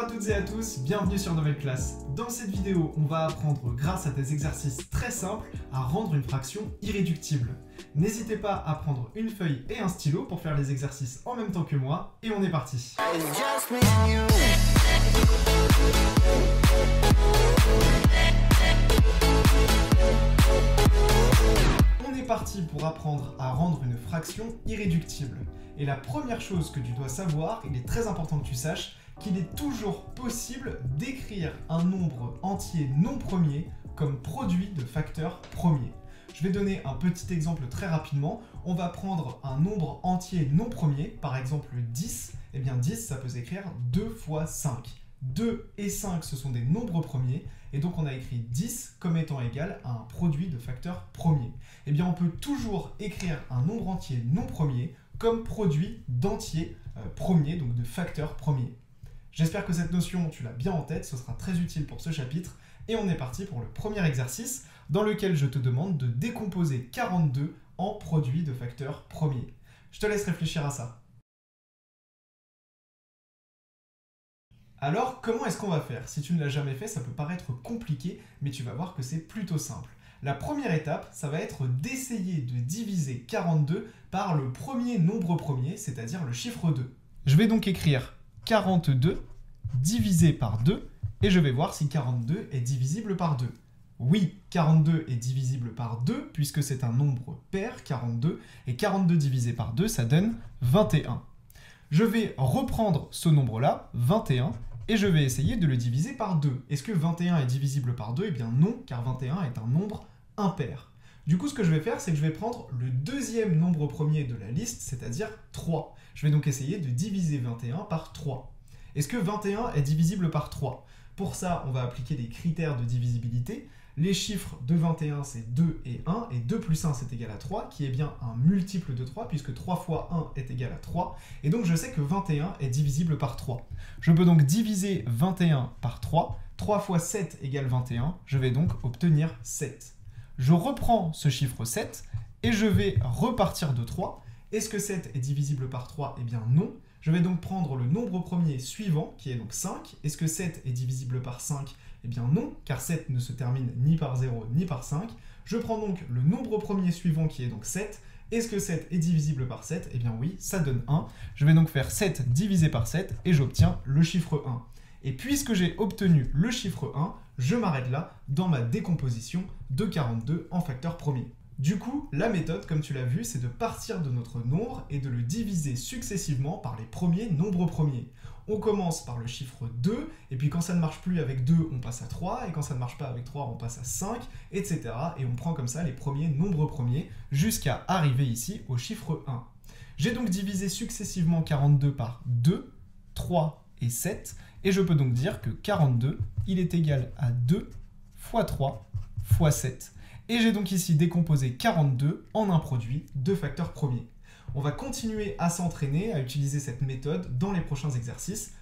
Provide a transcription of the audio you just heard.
Bonjour à toutes et à tous, bienvenue sur Nouvelle Classe. Dans cette vidéo, on va apprendre, grâce à des exercices très simples, à rendre une fraction irréductible. N'hésitez pas à prendre une feuille et un stylo pour faire les exercices en même temps que moi, et on est parti. On est parti pour apprendre à rendre une fraction irréductible. Et la première chose que tu dois savoir, il est très important que tu saches, qu'il est toujours possible d'écrire un nombre entier non premier comme produit de facteurs premiers. Je vais donner un petit exemple très rapidement. On va prendre un nombre entier non premier, par exemple 10. Eh bien 10, ça peut s'écrire 2 fois 5. 2 et 5, ce sont des nombres premiers, et donc on a écrit 10 comme étant égal à un produit de facteurs premiers. Eh bien on peut toujours écrire un nombre entier non premier comme produit d'entiers premiers, donc de facteurs premiers. J'espère que cette notion, tu l'as bien en tête, ce sera très utile pour ce chapitre. Et on est parti pour le premier exercice, dans lequel je te demande de décomposer 42 en produits de facteurs premiers. Je te laisse réfléchir à ça. Alors, comment est-ce qu'on va faire? Si tu ne l'as jamais fait, ça peut paraître compliqué, mais tu vas voir que c'est plutôt simple. La première étape, ça va être d'essayer de diviser 42 par le premier nombre premier, c'est-à-dire le chiffre 2. Je vais donc écrire 42 divisé par 2, et je vais voir si 42 est divisible par 2. Oui, 42 est divisible par 2, puisque c'est un nombre pair, 42, et 42 divisé par 2, ça donne 21. Je vais reprendre ce nombre-là, 21, et je vais essayer de le diviser par 2. Est-ce que 21 est divisible par 2? Eh bien non, car 21 est un nombre impair. Du coup, ce que je vais faire, c'est que je vais prendre le deuxième nombre premier de la liste, c'est-à-dire 3. Je vais donc essayer de diviser 21 par 3. Est-ce que 21 est divisible par 3? Pour ça, on va appliquer des critères de divisibilité. Les chiffres de 21, c'est 2 et 1, et 2 plus 1, c'est égal à 3, qui est bien un multiple de 3, puisque 3 fois 1 est égal à 3, et donc je sais que 21 est divisible par 3. Je peux donc diviser 21 par 3, 3 fois 7 égale 21, je vais donc obtenir 7. Je reprends ce chiffre 7, et je vais repartir de 3. Est-ce que 7 est divisible par 3? Eh bien non. Je vais donc prendre le nombre premier suivant, qui est donc 5. Est-ce que 7 est divisible par 5? Eh bien non, car 7 ne se termine ni par 0 ni par 5. Je prends donc le nombre premier suivant, qui est donc 7. Est-ce que 7 est divisible par 7? Eh bien oui, ça donne 1. Je vais donc faire 7 divisé par 7, et j'obtiens le chiffre 1. Et puisque j'ai obtenu le chiffre 1, je m'arrête là dans ma décomposition de 42 en facteurs premiers. Du coup, la méthode, comme tu l'as vu, c'est de partir de notre nombre et de le diviser successivement par les premiers nombres premiers. On commence par le chiffre 2, et puis quand ça ne marche plus avec 2, on passe à 3, et quand ça ne marche pas avec 3, on passe à 5, etc. Et on prend comme ça les premiers nombres premiers, jusqu'à arriver ici au chiffre 1. J'ai donc divisé successivement 42 par 2, 3 et 7, et je peux donc dire que 42, il est égal à 2 fois 3 fois 7. Et j'ai donc ici décomposé 42 en un produit de facteurs premiers. On va continuer à s'entraîner, à utiliser cette méthode dans les prochains exercices.